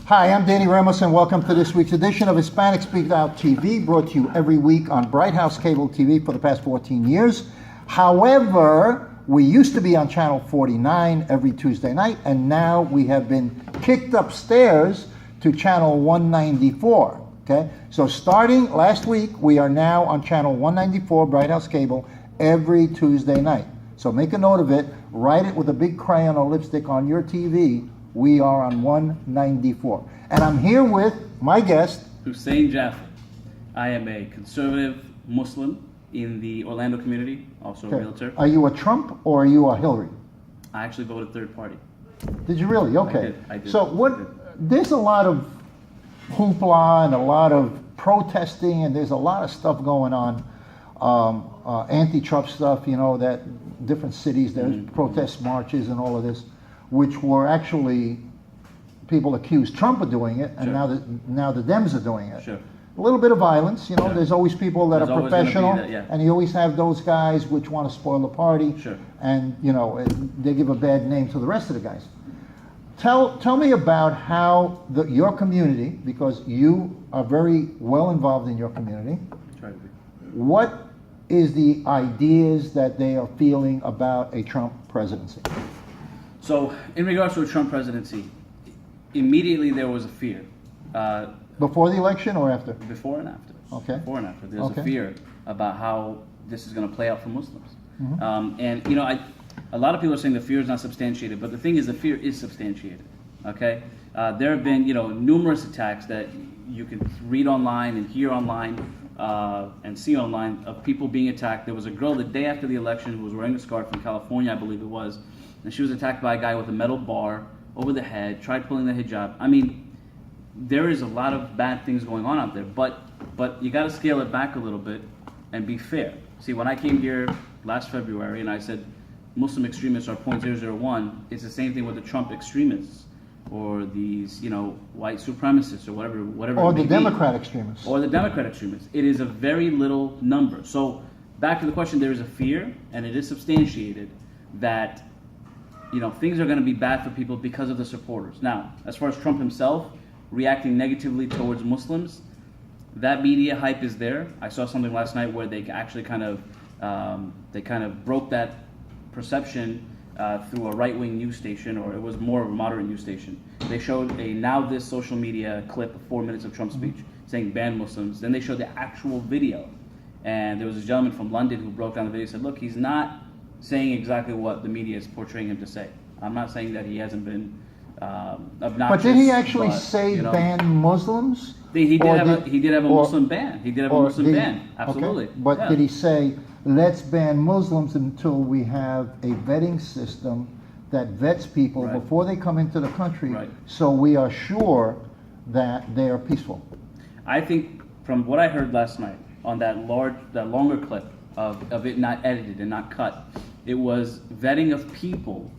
Hi, I'm Danny Ramos, and welcome to this week's edition of Hispanic Speak Out TV, brought to you every week on Bright House Cable TV for the past 14 years. However, we used to be on Channel 49 every Tuesday night, and now we have been kicked upstairs to Channel 194. Okay, so starting last week, we are now on Channel 194, Bright House Cable, every Tuesday night. So make a note of it, write it with a big crayon or lipstick on your TV. We are on 194. And I'm here with my guest, Hussein Jaffer. I am a conservative Muslim in the Orlando community, also a realtor. Are you a Trump or are you a Hillary? I actually voted third party. Did you really? Okay. I did. So there's a lot of hoopla and a lot of protesting, and there's a lot of stuff going on, anti-Trump stuff, you know, that different cities, there's protest marches and all of this, which were actually, people accused Trump of doing it, and now the Dems are doing it. Sure. A little bit of violence, you know, there's always people that are professional, and you always have those guys which want to spoil the party, Sure. and, you know, they give a bad name to the rest of the guys. Tell me about how your community, because you are very well involved in your community, Try to be. what is the ideas that they are feeling about a Trump presidency? So, in regards to a Trump presidency, immediately there was a fear. Before the election or after? Before and after. Okay. Before and after. There's a fear about how this is going to play out for Muslims. And, you know, a lot of people are saying the fear is not substantiated, but the thing is, the fear is substantiated. Okay? There have been, you know, numerous attacks that you can read online and hear online and see online of people being attacked. There was a girl the day after the election who was wearing a scarf in California, I believe it was, and she was attacked by a guy with a metal bar over the head, tried pulling the hijab. I mean, there is a lot of bad things going on out there, but you got to scale it back a little bit and be fair. See, when I came here last February and I said Muslim extremists are 0.001, it's the same thing with the Trump extremists or these, you know, white supremacists or whatever. Or the Democrat extremists. Or the Democrat extremists. It is a very little number. So back to the question, there is a fear, and it is substantiated, that, you know, things are going to be bad for people because of the supporters. Now, as far as Trump himself reacting negatively towards Muslims, that media hype is there. I saw something last night where they actually kind of broke that perception through a right-wing news station, or it was more of a moderate news station. They showed a Now This social media clip of 4 minutes of Trump's speech saying ban Muslims. Then they showed the actual video, and there was a gentleman from London who broke down the video and said, look, he's not saying exactly what the media is portraying him to say. I'm not saying that he hasn't been obnoxious. But did he actually say, you know, ban Muslims? He did have a Muslim ban. He did have a Muslim ban. Absolutely. Okay. But did he say, let's ban Muslims until we have a vetting system that vets people before they come into the country, so we are sure that they are peaceful? I think from what I heard last night on that longer clip of it not edited and not cut, it was vetting of people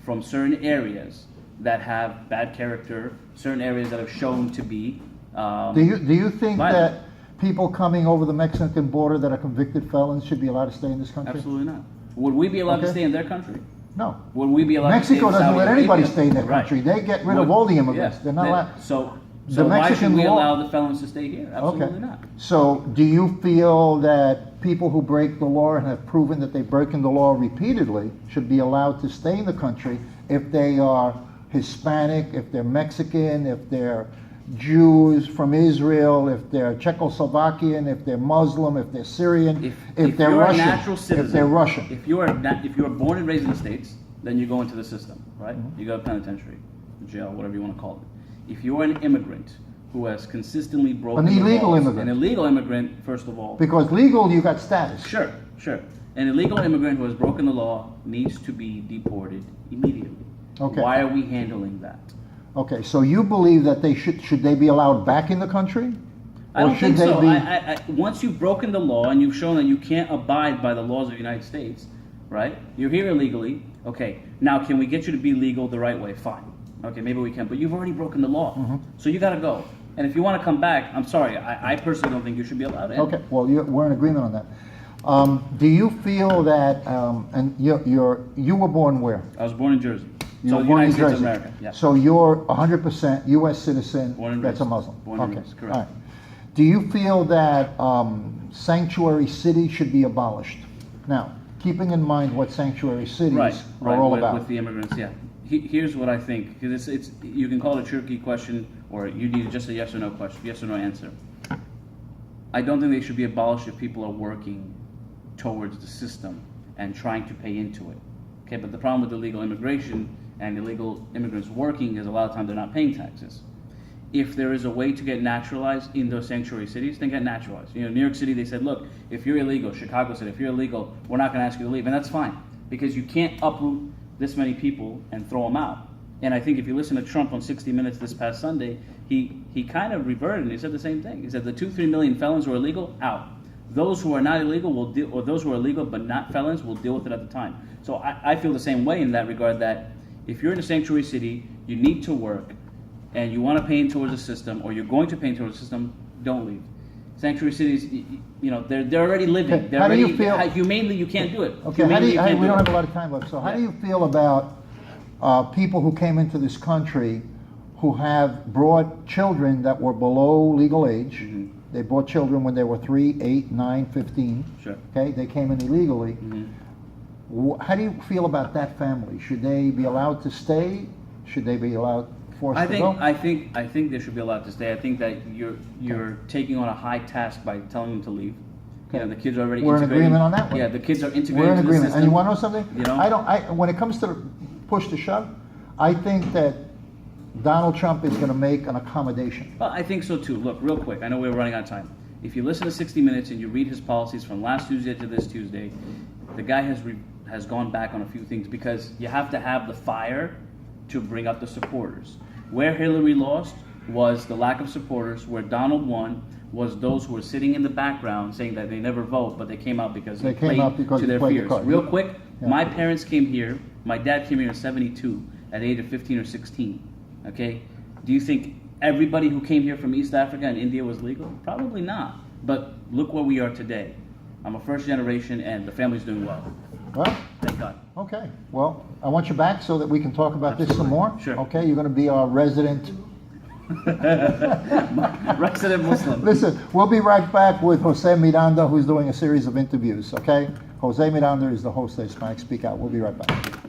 from certain areas that have bad character, certain areas that have shown to be do you think violent. that people coming over the Mexican border that are convicted felons should be allowed to stay in this country? Absolutely not. Would we be allowed to stay in their country? No. Would we be allowed Mexico to stay in doesn't let Saudi anybody Arabia? stay in their country. They get rid of all the immigrants. They're not allowed. So the why Mexican should we law, allow the felons to stay here? Absolutely not. So do you feel that people who break the law and have proven that they've broken the law repeatedly should be allowed to stay in the country if they are Hispanic, if they're Mexican, if they're Jews from Israel, if they're Czechoslovakian, if they're Muslim, if they're Syrian, if they're Russian, a natural citizen, if they're Russian? If you are born and raised in the States, then you go into the system, right? You go to penitentiary, jail, whatever you want to call it. If you are an immigrant who has consistently broken an illegal laws, immigrant, an illegal immigrant, first of all, because legal you got status. Sure. An illegal immigrant who has broken the law needs to be deported immediately. Okay. Why are we handling that? Okay, so you believe that they should they be allowed back in the country? I don't think so. Once you've broken the law and you've shown that you can't abide by the laws of the United States, right? You're here illegally. Okay, now can we get you to be legal the right way? Fine. Okay, maybe we can. But you've already broken the law. So you got to go. And if you want to come back, I'm sorry. I personally don't think you should be allowed in. Okay, well, we're in agreement on that. Do you feel that, and you were born where? I was born in Jersey. So You're born in United States of Jersey. America, yeah. So you're 100% U.S. citizen Born and that's a raised. Muslim? Born and Okay, raised, correct. all right. Do you feel that sanctuary cities should be abolished? Now, keeping in mind what sanctuary cities Right, are all with, about. with the immigrants, yeah. Here's what I think, because it's you can call it a tricky question, or you need just a yes or no question, yes or no answer. I don't think they should be abolished if people are working towards the system and trying to pay into it. Okay, but the problem with illegal immigration and illegal immigrants working is a lot of time they're not paying taxes. If there is a way to get naturalized in those sanctuary cities, then get naturalized. You know, New York City, they said, look, if you're illegal, Chicago said, if you're illegal, we're not going to ask you to leave. And that's fine, because you can't uproot this many people and throw them out. And I think if you listen to Trump on 60 Minutes this past Sunday, he kind of reverted and he said the same thing. He said the 2-3 million felons who are illegal, out. Those who are not illegal will deal, or those who are illegal but not felons will deal with it at the time. So I feel the same way in that regard, that if you're in a sanctuary city, you need to work, and you want to pay in towards the system, or you're going to pay in towards the system, don't leave. Sanctuary cities, you know, they're already living. Okay, They're how do you already, feel- humanely, you can't do it. Okay, how do Humanely, you, can't we do don't it. have a lot of time left, so how do Yeah. you feel about people who came into this country who have brought children that were below legal age? Mhm. They brought children when they were 3, 8, 9, 15. Sure. Okay, they came in illegally. Mhm. How do you feel about that family? Should they be allowed to stay? Should they be allowed, forced I to think go? I think they should be allowed to stay. I think that you're taking on a high task by telling them to leave. You know, the kids are already We're in integrated. agreement on that one. Yeah, the kids are integrated We're in into the agreement. system. And you want to know something? You know? When it comes to push to shove, I think that Donald Trump is going to make an accommodation. Well, I think so too. Look, real quick, I know we're running out of time. If you listen to 60 Minutes and you read his policies from last Tuesday to this Tuesday, the guy has gone back on a few things, because you have to have the fire to bring up the supporters. Where Hillary lost was the lack of supporters. Where Donald won was those who were sitting in the background saying that they never vote, but they came out because They they came played out because to they their played the fears. card. Real quick, Yeah. my parents came here. My dad came here in '72 at the age of 15 or 16. Okay, do you think everybody who came here from East Africa and India was legal? Probably not. But look where we are today. I'm a first generation, and the family's doing well. Well, Thank God. okay. Well, I want you back so that we can talk about this some more. Sure. Okay, you're going to be our resident. Resident Muslim. Listen, we'll be right back with Jose Miranda, who's doing a series of interviews. Okay, Jose Miranda is the host of Hispanic Speak Out. We'll be right back.